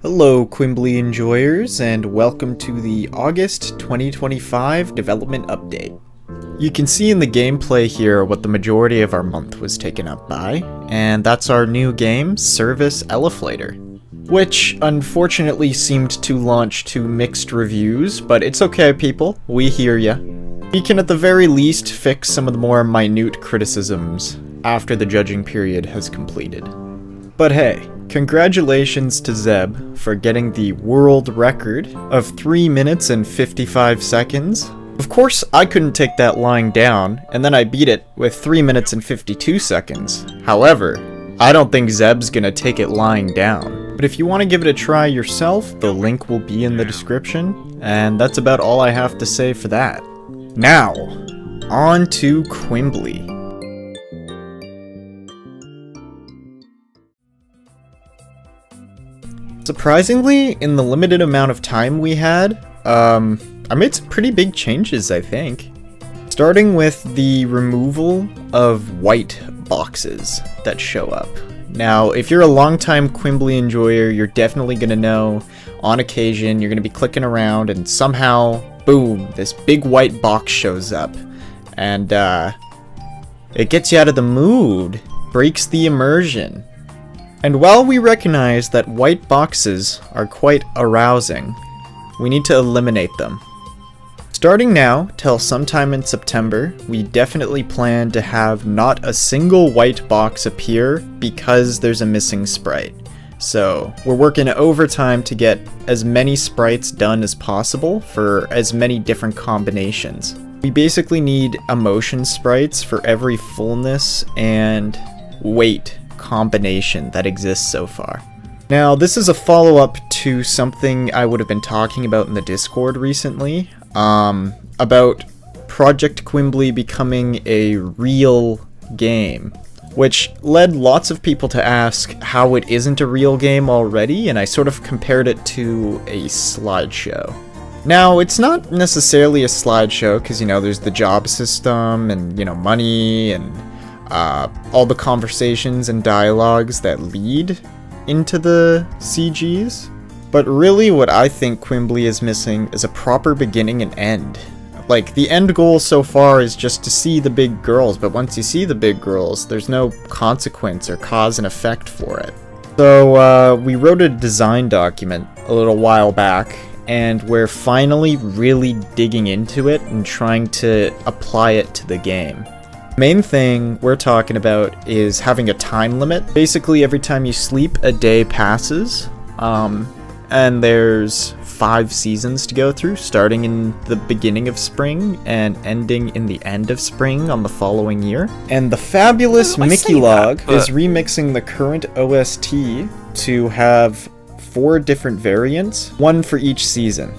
Hello, Quimbly enjoyers, and welcome to the August 2025 development update. You can see in the gameplay here what the majority of our month was taken up by, and that's our new game, Service Eleflator, which unfortunately seemed to launch to mixed reviews, but it's okay, people, we hear ya. We can at the very least fix some of the more minute criticisms after the judging period has completed. But hey, congratulations to Zeb for getting the world record of 3 minutes and 55 seconds. Of course, I couldn't take that lying down, and then I beat it with 3 minutes and 52 seconds. However, I don't think Zeb's gonna take it lying down. But if you want to give it a try yourself, the link will be in the description, and that's about all I have to say for that. Now, on to Quimbly. Surprisingly, in the limited amount of time we had, I made some pretty big changes, I think. Starting with the removal of white boxes that show up. Now, if you're a longtime Quimbly enjoyer, you're definitely going to know, on occasion, you're going to be clicking around and somehow, boom, this big white box shows up. And, it gets you out of the mood, breaks the immersion. And while we recognize that white boxes are quite arousing, we need to eliminate them. Starting now till sometime in September, we definitely plan to have not a single white box appear because there's a missing sprite. So we're working overtime to get as many sprites done as possible for as many different combinations. We basically need emotion sprites for every fullness and weight combination that exists so far. Now, this is a follow-up to something I would have been talking about in the Discord recently, about Project Quimbly becoming a real game, which led lots of people to ask how it isn't a real game already, and I sort of compared it to a slideshow. Now, it's not necessarily a slideshow, because, there's the job system, and, money, and all the conversations and dialogues that lead into the CGs. But really what I think Quimbly is missing is a proper beginning and end. Like, the end goal so far is just to see the big girls, but once you see the big girls, there's no consequence or cause and effect for it. So, we wrote a design document a little while back, and we're finally really digging into it and trying to apply it to the game. Main thing we're talking about is having a time limit. Basically, every time you sleep, a day passes, and there's 5 seasons to go through, starting in the beginning of spring and ending in the end of spring on the following year. And the fabulous Mickey Log is remixing the current OST to have 4 different variants, 1 for each season.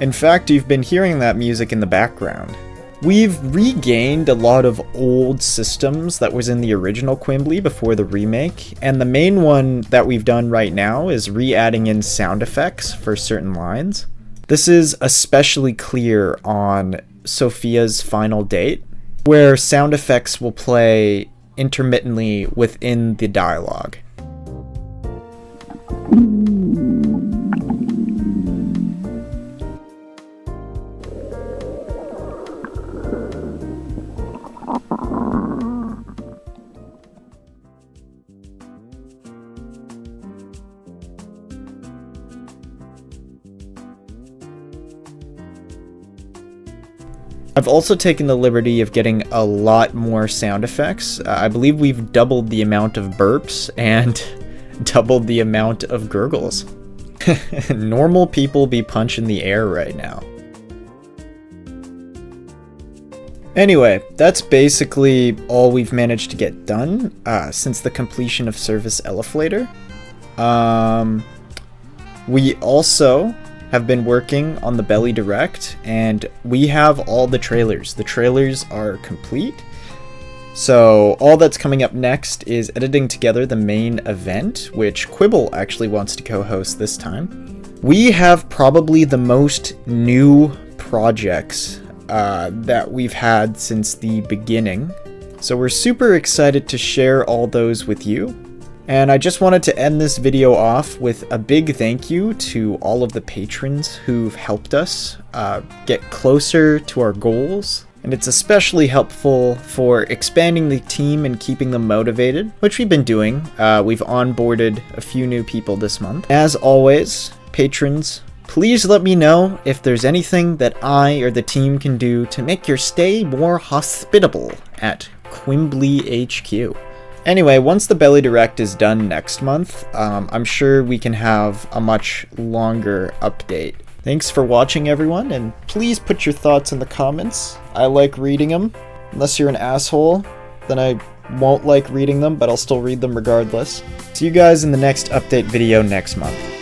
In fact, you've been hearing that music in the background. We've regained a lot of old systems that was in the original Quimbly before the remake, and the main one that we've done right now is re-adding in sound effects for certain lines. This is especially clear on Sophia's final date, where sound effects will play intermittently within the dialogue. I've also taken the liberty of getting a lot more sound effects. I believe we've doubled the amount of burps and doubled the amount of gurgles. Normal people be punching the air right now. Anyway, that's basically all we've managed to get done since the completion of Service Eleflator. We also have been working on the Belly Direct, and we have all the trailers. The trailers are complete. So all that's coming up next is editing together the main event, which Quibble actually wants to co-host this time. We have probably the most new projects that we've had since the beginning. So we're super excited to share all those with you. And I just wanted to end this video off with a big thank you to all of the patrons who've helped us get closer to our goals. And it's especially helpful for expanding the team and keeping them motivated, which we've been doing. We've onboarded a few new people this month. As always, patrons, please let me know if there's anything that I or the team can do to make your stay more hospitable at Quimbley HQ. Anyway, once the Belly Direct is done next month, I'm sure we can have a much longer update. Thanks for watching, everyone, and please put your thoughts in the comments. I like reading them. Unless you're an asshole, then I won't like reading them, but I'll still read them regardless. See you guys in the next update video next month.